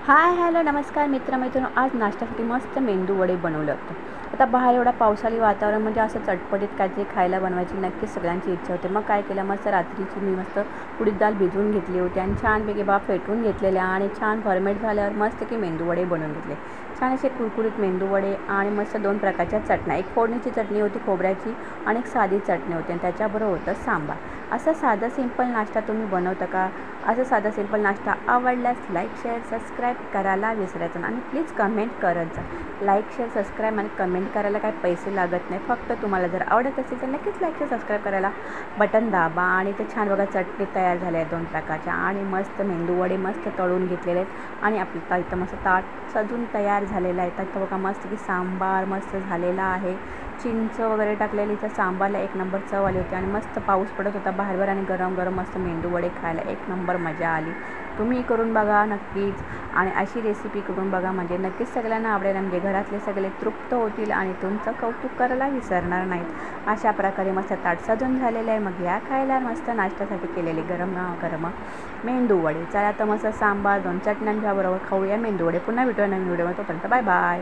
Hi hello नमस्कार मित्रमैत्रिणी, आज नाश्त्यासाठी मस्त मेंदू वडे बनवलं होतं। आता बाहेर एवढा पावसाळी वातावरण म्हणजे असं चटपटीत काहीतरी खायला बनवायची नक्कीच सगळ्यांची इच्छा होते। मग काय केलं, मस्त रात्रीची मी मस्त उडीद डाळ भिजवून घेतली होती आणि छानपैकी फेटून घेतलेल्या आणि छान फॉर्मेट झाल्यावर मस्त की मेंदू वडे बनवून घेतले। छान असे कुरकुरीत मेंदू वडे आणि मस्त 2 प्रकारच्या चटण्या, एक फोडणीची चटणी होती खोबऱ्याची आणि एक साधी चटणी होती आणि त्याच्याबरोबर होतं सांबार। असा साधा सिंपल नाश्ता तुम्ही बनवता का? असं साधा सिंपल नाश्ता आवडल्यास लाईक शेअर सबस्क्राईब करायला विसरायचं नाही आणि प्लीज कमेंट करत जा। लाईक शेअर सबस्क्राईब आणि कमेंट करायला काही पैसे लागत नाही, फक्त तुम्हाला जर आवडत असेल तर नक्कीच लाईक शेअर सबस्क्राईब करायला बटन दाबा। आणि ते छान बघा चटणी तयार झाल्या आहे 2 प्रकारच्या आणि मस्त मेंदू वडे मस्त तळून घेतलेले आहेत आणि आपलं इथं मस्त ताट सजून तयार झालेलं आहे। तर बघा मस्त की सांबार मस्त झालेला आहे, चिंच वगैरे टाकलेली तर सांबारला एक नंबर चव आली होती आणि मस्त पाऊस पडत होता बाहेर आणि गरम गरम मस्त मेंदू वडे खायला एक नंबर मजा आली। तुम्ही करून बघा नक्कीच आणि अशी रेसिपी करून बघा, म्हणजे नक्कीच सगळ्यांना आवडेल, म्हणजे घरातले सगळे तृप्त होतील आणि तुमचं कौतुक करायला विसरणार नाहीत। अशा प्रकारे मस्त ताट सजून झालेलं आहे। मग या खायला मस्त नाश्त्यासाठी केलेले गरम गरम मेंदू वडे। चला तर मस्त सांबार 2 चटण्यांच्या बरोबर खाऊया मेंदू वडे। पुन्हा भेटूया नवीन व्हिडिओमध्ये, तोपर्यंत बाय बाय।